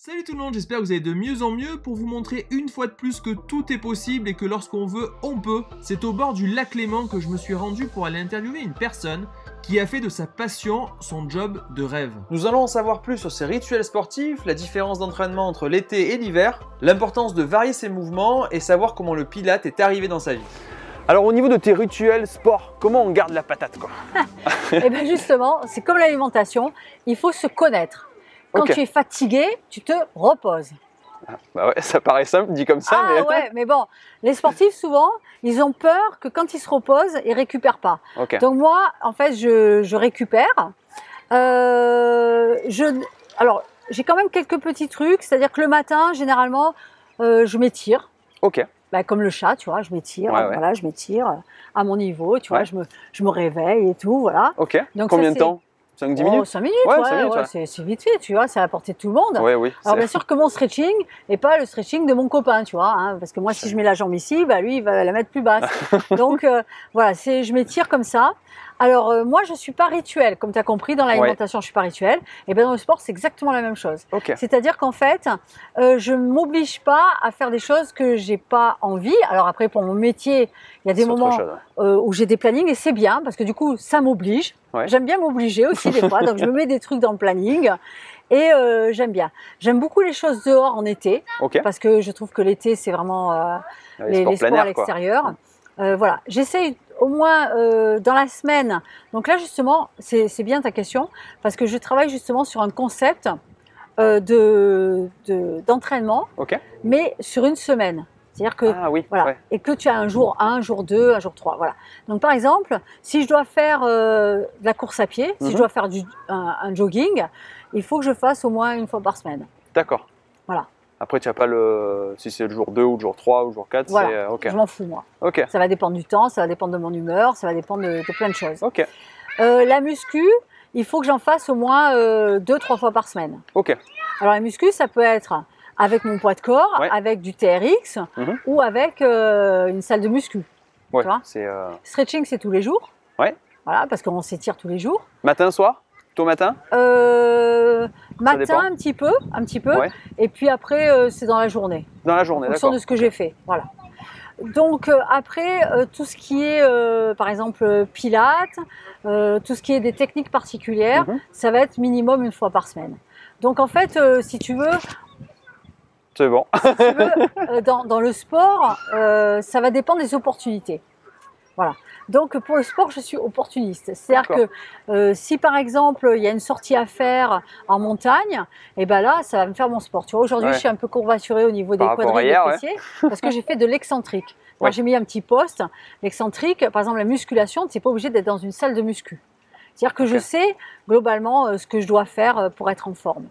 Salut tout le monde, j'espère que vous allez de mieux en mieux pour vous montrer une fois de plus que tout est possible et que lorsqu'on veut, on peut. C'est au bord du lac Léman que je me suis rendu pour aller interviewer une personne qui a fait de sa passion son job de rêve. Nous allons en savoir plus sur ses rituels sportifs, la différence d'entraînement entre l'été et l'hiver, l'importance de varier ses mouvements et savoir comment le pilate est arrivé dans sa vie. Alors au niveau de tes rituels sport, comment on garde la patate quoi? Et bien justement, c'est comme l'alimentation, il faut se connaître. Quand tu es fatigué, tu te reposes. Bah ouais, ça paraît simple dit comme ça. Ah ouais, mais bon, les sportifs souvent, ils ont peur que quand ils se reposent, ils récupèrent pas. Donc moi, en fait, je récupère. Alors, j'ai quand même quelques petits trucs, c'est-à-dire que le matin, généralement, je m'étire. Bah, comme le chat, tu vois, je m'étire, voilà, je m'étire à mon niveau, tu vois, je me réveille et tout, voilà. Donc combien de temps? 5-10 minutes? 5 minutes, c'est vite fait, tu vois, c'est à la portée de tout le monde. Alors bien sûr que mon stretching n'est pas le stretching de mon copain, tu vois, hein, parce que moi si je mets la jambe ici, bah, lui il va la mettre plus basse. Donc voilà, je m'étire comme ça. Alors moi je suis pas rituel, comme tu as compris, dans l'alimentation je suis pas rituel. Et bien dans le sport c'est exactement la même chose. C'est-à-dire qu'en fait, je m'oblige pas à faire des choses que j'ai pas envie. Alors après pour mon métier, il y a des moments où j'ai des plannings et c'est bien parce que du coup ça m'oblige. J'aime bien m'obliger aussi des fois, donc je me mets des trucs dans le planning et j'aime bien. J'aime beaucoup les choses dehors en été parce que je trouve que l'été c'est vraiment les sports à l'extérieur. Voilà, j'essaye au moins dans la semaine. Donc là justement, c'est bien ta question parce que je travaille justement sur un concept d'entraînement, mais sur une semaine. C'est-à-dire que et que tu as un jour 1, un jour 2, un jour 3, voilà. Donc par exemple, si je dois faire de la course à pied, si je dois faire un jogging, il faut que je fasse au moins une fois par semaine. D'accord. Voilà. Après, tu n'as pas si c'est le jour 2 ou le jour 3 ou le jour 4, voilà. Je m'en fous moi. Ça va dépendre du temps, ça va dépendre de mon humeur, ça va dépendre de plein de choses. La muscu, il faut que j'en fasse au moins 2-3 fois par semaine. Alors la muscu, ça peut être avec mon poids de corps, avec du TRX ou avec une salle de muscu. Tu vois Stretching, c'est tous les jours. Voilà, parce qu'on s'étire tous les jours. Matin, soir? Tôt matin? Matin, un petit peu. Et puis après, c'est dans la journée. Dans la journée, en fonction de ce que j'ai fait. Voilà. Donc après, tout ce qui est, par exemple, pilates, tout ce qui est des techniques particulières, ça va être minimum une fois par semaine. Donc en fait, si tu veux... C'est bon. Si tu veux, dans le sport, ça va dépendre des opportunités. Voilà. Donc pour le sport, je suis opportuniste. C'est-à-dire que si par exemple il y a une sortie à faire en montagne, et ben là, ça va me faire mon sport. Tu vois, aujourd'hui, je suis un peu courbaturée au niveau des quadrilles des fessiers parce que j'ai fait de l'excentrique. J'ai mis un petit poste. L'excentrique, par exemple, la musculation, tu n'es pas obligé d'être dans une salle de muscu. C'est-à-dire que je sais globalement ce que je dois faire pour être en forme.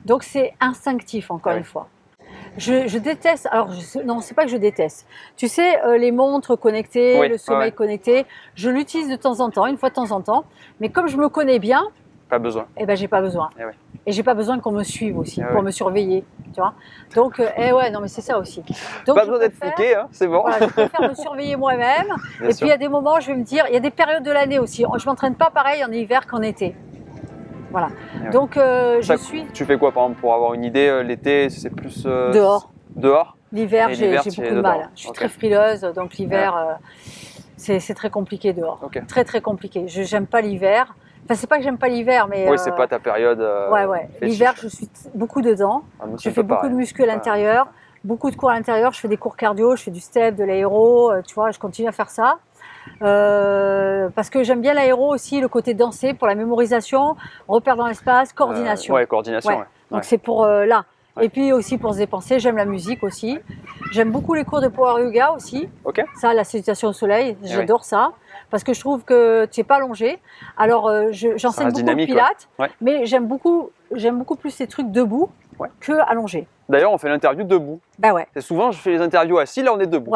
Donc c'est instinctif, encore une fois. Je déteste, alors non, c'est pas que je déteste. Tu sais, les montres connectées, le sommeil connecté, je l'utilise de temps en temps, une fois de temps en temps. Mais comme je me connais bien, pas besoin. Eh ben j'ai pas besoin. Et j'ai pas besoin qu'on me suive aussi pour me surveiller, tu vois. Donc, non mais c'est ça aussi. Donc, pas besoin d'être fliqué, hein, c'est bon. Voilà, je préfère me surveiller moi-même. Et puis il y a des moments, je vais me dire, il y a des périodes de l'année aussi. Je m'entraîne pas pareil en hiver qu'en été. Voilà. Donc Tu fais quoi par exemple pour avoir une idée? L'été, c'est plus dehors. Dehors. L'hiver, j'ai beaucoup de mal. Je suis très frileuse, donc l'hiver, c'est très compliqué dehors. Très très compliqué. J'aime pas l'hiver. Enfin, c'est pas que j'aime pas l'hiver, mais oui, c'est pas ta période. L'hiver, je suis beaucoup dedans. Je fais beaucoup de muscu à l'intérieur, beaucoup de cours à l'intérieur. Je fais des cours cardio, je fais du step, de l'aéro. Tu vois, je continue à faire ça. Parce que j'aime bien l'aéro aussi, le côté danser pour la mémorisation, repère dans l'espace, coordination. Coordination. Donc c'est pour là. Et puis aussi pour se dépenser, j'aime la musique aussi. J'aime beaucoup les cours de power yoga aussi. Ça, la salutation au soleil, j'adore ça. Parce que je trouve que tu n'es pas allongé. Alors j'enseigne beaucoup le pilate, mais j'aime beaucoup plus ces trucs debout que allongé. D'ailleurs, on fait l'interview debout. Et souvent, je fais les interviews assis, là on est debout.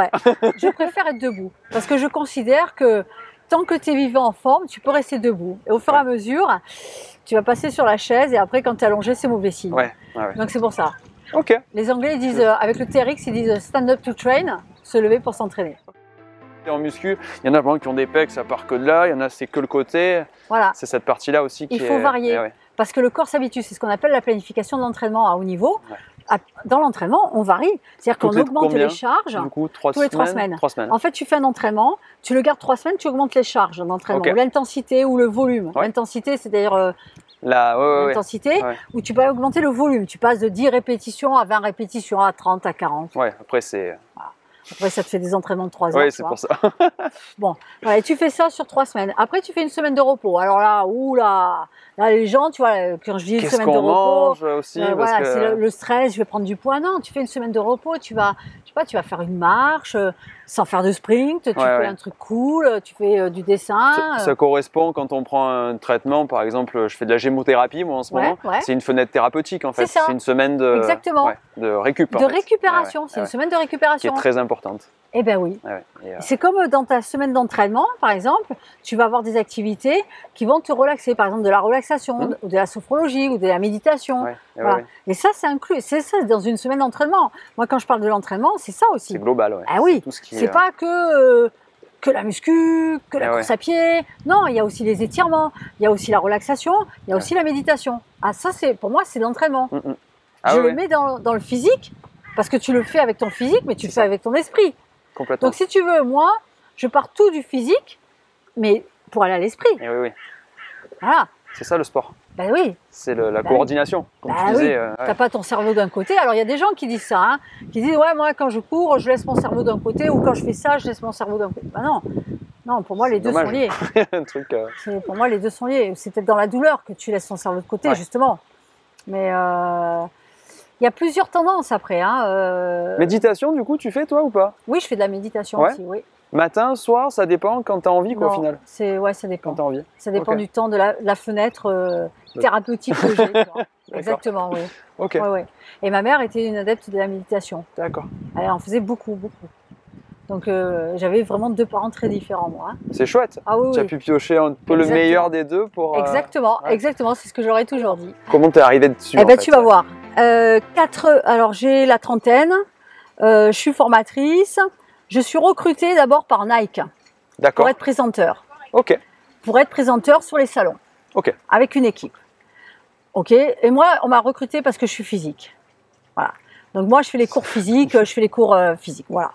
Je préfère être debout parce que je considère que tant que tu es vivant en forme, tu peux rester debout. Et au fur et à mesure, tu vas passer sur la chaise et après, quand tu es allongé, c'est mauvais signe. Donc c'est pour ça. Les Anglais ils disent, avec le TRX, ils disent stand up to train, se lever pour s'entraîner. En muscu, il y en a vraiment qui ont des pecs, ça part que de là, il y en a c'est que le côté. C'est cette partie-là aussi qui Il faut varier. parce que le corps s'habitue. C'est ce qu'on appelle la planification de l'entraînement à haut niveau. Dans l'entraînement, on varie. C'est-à-dire qu'on augmente les charges tous les 3 semaines. 3 semaines. En fait, tu fais un entraînement, tu le gardes 3 semaines, tu augmentes les charges d'entraînement, ou l'intensité ou le volume. L'intensité, c'est d'ailleurs l'intensité, où tu peux augmenter le volume. Tu passes de 10 répétitions à 20 répétitions, à 30, à 40. Ouais, après c'est... Voilà. Après, ça te fait des entraînements de 3 heures. Oui, c'est pour ça. Bon, voilà, et tu fais ça sur 3 semaines. Après, tu fais une semaine de repos. Alors là, là, les gens, tu vois, quand je dis une semaine de repos, mange aussi, voilà, c'est le stress, je vais prendre du poids. Non, tu fais une semaine de repos, tu vas faire une marche, sans faire de sprint, tu fais un truc cool, tu fais du dessin. Ça correspond quand on prend un traitement, par exemple, je fais de la gémothérapie moi en ce moment. C'est une fenêtre thérapeutique en fait. C'est une semaine de récup. De récupération, c'est une semaine de récupération. Qui est très importante. Eh bien oui. C'est comme dans ta semaine d'entraînement, par exemple, tu vas avoir des activités qui vont te relaxer, par exemple de la relaxation, ou de la sophrologie, ou de la méditation. Et ça, c'est inclus. C'est ça dans une semaine d'entraînement. Moi, quand je parle de l'entraînement, c'est ça aussi. C'est global, Ah oui, c'est pas que la muscu, que la course à pied. Non, il y a aussi les étirements, il y a aussi la relaxation, il y a aussi la méditation. Ah, ça, pour moi, c'est l'entraînement. Je le mets dans le physique, parce que tu le fais avec ton physique, mais tu le fais avec ton esprit. Complètement. Donc, si tu veux, moi, je pars tout du physique, mais pour aller à l'esprit. Voilà. C'est ça le sport. Ben oui. C'est la coordination, comme tu disais. T'as pas ton cerveau d'un côté. Alors, il y a des gens qui disent ça, qui disent, ouais, moi, quand je cours, je laisse mon cerveau d'un côté, ou quand je fais ça, je laisse mon cerveau d'un côté. Ben non. Non, pour moi, les deux sont liés. Un truc, pour moi, les deux sont liés. C'est peut-être dans la douleur que tu laisses ton cerveau de côté, justement. Mais il y a plusieurs tendances après. Méditation, du coup, tu fais toi ou pas? Oui, je fais de la méditation aussi, oui. Matin, soir, ça dépend quand tu as envie, au final. Ça dépend. Quand tu as envie. Ça dépend du temps, de la fenêtre thérapeutique que j'ai. Exactement, oui. Et ma mère était une adepte de la méditation. D'accord. Elle en faisait beaucoup, beaucoup. Donc j'avais vraiment 2 parents très différents, moi. C'est chouette. Tu as pu piocher un peu le meilleur des deux pour... Exactement, c'est ce que j'aurais toujours dit. Comment t'es arrivé dessus? Eh ben, tu vas voir. Alors j'ai la trentaine, je suis formatrice, je suis recrutée d'abord par Nike pour être présenteur. Pour être présenteur sur les salons, avec une équipe. Et moi, on m'a recrutée parce que je suis physique. Voilà. Donc moi, je fais les cours physiques, je fais les cours physiques. Voilà.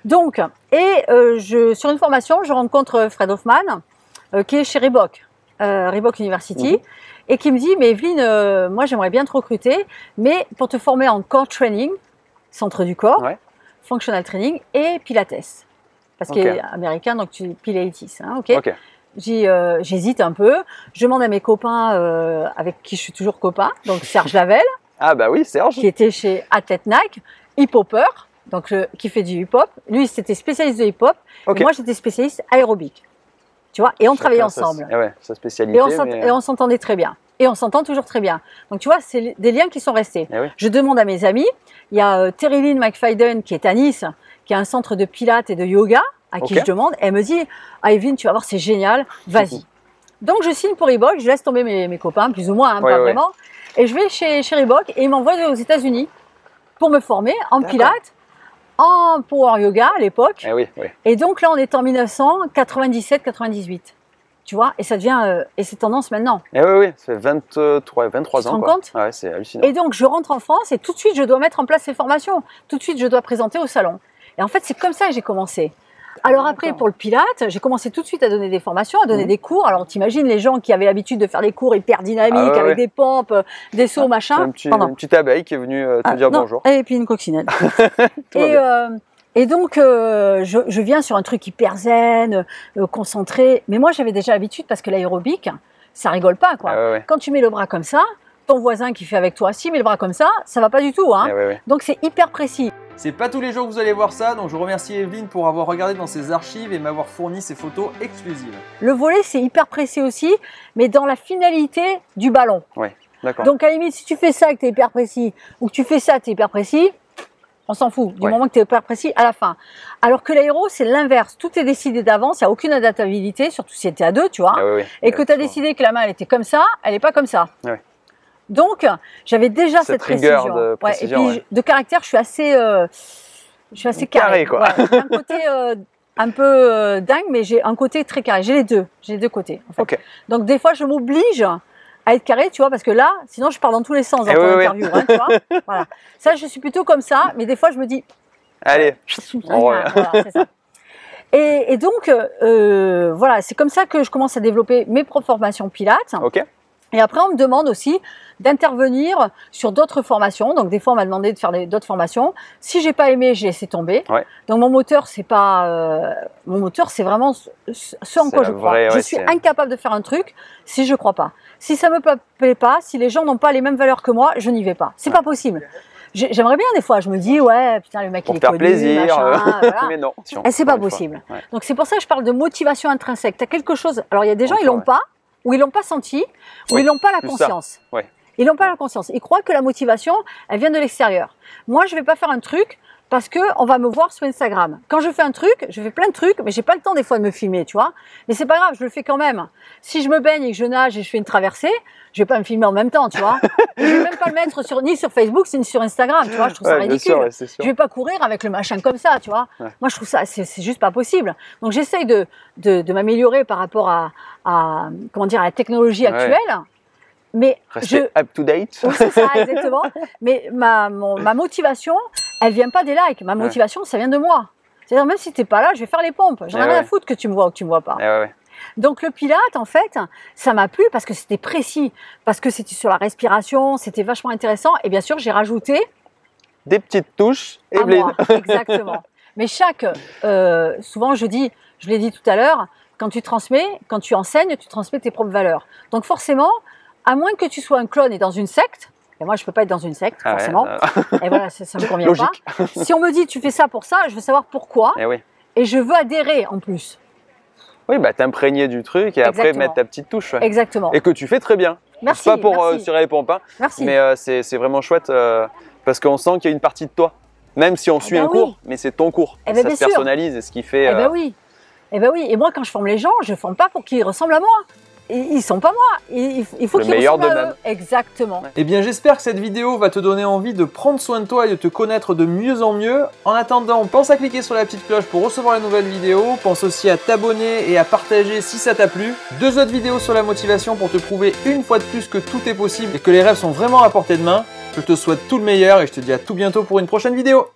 Donc, sur une formation, je rencontre Fred Hoffman, qui est chez Reebok, Reebok University, et qui me dit, mais Evelyne, moi j'aimerais bien te recruter, mais pour te former en core training, centre du corps, functional training et pilates. Parce qu'il est américain, donc pilates. J'hésite un peu, je demande à mes copains avec qui je suis toujours copain, donc Serge Lavelle. Ah bah oui, Serge. Qui était chez Athlete Nike, hip-hopper, donc qui fait du hip-hop. Lui, c'était spécialiste de hip-hop, et moi, j'étais spécialiste aérobique. Tu vois, et on travaillait ensemble. Sa spécialité. Et on s'entendait très bien. Et on s'entend toujours très bien. Donc, tu vois, c'est des liens qui sont restés. Je demande à mes amis, il y a Terry Lynn McFadden qui est à Nice, qui a un centre de pilates et de yoga, à qui je demande. Elle me dit, Evelyne, tu vas voir, c'est génial, vas-y. Donc, je signe pour Reebok, je laisse tomber mes copains, plus ou moins, pas vraiment. Et je vais chez Reebok et ils m'envoient aux États-Unis pour me former en pilates, en power yoga à l'époque. Et donc là, on est en 1997-98. Tu vois, et ça devient, et c'est tendance maintenant. Ça fait 23 ans. Tu te rends compte ? C'est hallucinant. Et donc, je rentre en France et tout de suite, je dois mettre en place ces formations. Tout de suite, je dois présenter au salon. Et en fait, c'est comme ça que j'ai commencé. Alors après, pour le Pilate, j'ai commencé tout de suite à donner des formations, à donner des cours. Alors t'imagines les gens qui avaient l'habitude de faire des cours hyper dynamiques, avec des pompes, des sauts, machin. Une petite abeille qui est venue te dire bonjour. Et puis une coccinelle. Et donc, je viens sur un truc hyper zen, concentré. Mais moi, j'avais déjà l'habitude parce que l'aérobic, ça rigole pas, quoi. Quand tu mets le bras comme ça, ton voisin qui fait avec toi, s'il met le bras comme ça va pas du tout, hein. Donc c'est hyper précis. C'est pas tous les jours que vous allez voir ça, donc je remercie Evelyne pour avoir regardé dans ses archives et m'avoir fourni ces photos exclusives. Le volet, c'est hyper précis aussi, mais dans la finalité du ballon. Donc à la limite, si tu fais ça et que tu es hyper précis, ou que tu fais ça, tu es hyper précis, on s'en fout, du moment que tu es hyper précis à la fin. Alors que l'aéro, c'est l'inverse. Tout est décidé d'avance, il n'y a aucune adaptabilité, surtout si tu es à deux, tu vois. Et que tu as décidé que la main, elle était comme ça, elle n'est pas comme ça. Donc, j'avais déjà cette précision. Et puis, de caractère, je suis assez carré. Quoi. J'ai un côté un peu dingue, mais j'ai un côté très carré. J'ai les deux côtés. En fait. Donc, des fois, je m'oblige à être carré, tu vois, parce que là, sinon je pars dans tous les sens dans ton interview, hein, tu vois. Voilà. Ça, je suis plutôt comme ça, mais des fois, je me dis, allez, voilà, c'est ça. Et donc, voilà, c'est comme ça que je commence à développer mes propres formations Pilates. Ok. Et après, on me demande aussi d'intervenir sur d'autres formations. Donc, des fois, on m'a demandé de faire d'autres formations. Si j'ai pas aimé, j'ai laissé tomber. Ouais. Donc, mon moteur, c'est pas, mon moteur, c'est vraiment ce en quoi je crois. Je suis incapable de faire un truc si je crois pas. Si ça me plaît pas, si les gens n'ont pas les mêmes valeurs que moi, je n'y vais pas. C'est pas possible. J'aimerais bien des fois, je me dis ouais putain le mec il est connu, plaisir, machin, voilà. Mais non. Et c'est pas possible. Ouais. Donc c'est pour ça que je parle de motivation intrinsèque. Tu as quelque chose. Alors il y a des gens ils l'ont pas, ou ils l'ont pas senti, ou ils l'ont pas la conscience. Ouais. Ils n'ont pas la conscience. Ils croient que la motivation elle vient de l'extérieur. Moi je vais pas faire un truc parce que on va me voir sur Instagram. Quand je fais un truc, je fais plein de trucs, mais j'ai pas le temps des fois de me filmer, tu vois. Mais c'est pas grave, je le fais quand même. Si je me baigne et que je nage et je fais une traversée, je vais pas me filmer en même temps, tu vois. Et je vais même pas le mettre ni sur Facebook ni sur Instagram, tu vois. Je trouve ça ridicule. Sûr. Je vais pas courir avec le machin comme ça, tu vois. Ouais. Moi, je trouve ça, c'est juste pas possible. Donc, j'essaye de m'améliorer par rapport à comment dire, à la technologie actuelle. Mais rester up to date. Oui, c'est ça, exactement. Mais ma motivation, elle vient pas des likes. Ma motivation, ça vient de moi. C'est-à-dire, même si t'es pas là, je vais faire les pompes. J'en ai rien à foutre que tu me vois ou que tu me vois pas. Donc, le Pilate, en fait, ça m'a plu parce que c'était précis, parce que c'était sur la respiration, c'était vachement intéressant. Et bien sûr, j'ai rajouté des petites touches, Evelyne. Exactement. Mais souvent, je l'ai dit tout à l'heure, quand tu transmets, quand tu enseignes, tu transmets tes propres valeurs. Donc, forcément, à moins que tu sois un clone et dans une secte, et moi je peux pas être dans une secte, forcément, et voilà, ça me convient pas. Si on me dit tu fais ça pour ça, je veux savoir pourquoi, et je veux adhérer en plus. Oui, bah t'imprégner du truc et après mettre ta petite touche. Ouais. Exactement. Et que tu fais très bien. Merci. C'est pas pour tirer les pompes, hein, mais c'est vraiment chouette parce qu'on sent qu'il y a une partie de toi. Même si on suit un cours, mais c'est ton cours. Ça se personnalise et ce qui fait… oui. Et moi quand je forme les gens, je ne forme pas pour qu'ils ressemblent à moi. Ils sont pas moi, il faut qu'ils ressemblent à eux. Exactement. Eh bien j'espère que cette vidéo va te donner envie de prendre soin de toi et de te connaître de mieux en mieux. En attendant, pense à cliquer sur la petite cloche pour recevoir les nouvelles vidéos. Pense aussi à t'abonner et à partager si ça t'a plu. 2 autres vidéos sur la motivation pour te prouver une fois de plus que tout est possible et que les rêves sont vraiment à portée de main. Je te souhaite tout le meilleur et je te dis à tout bientôt pour une prochaine vidéo.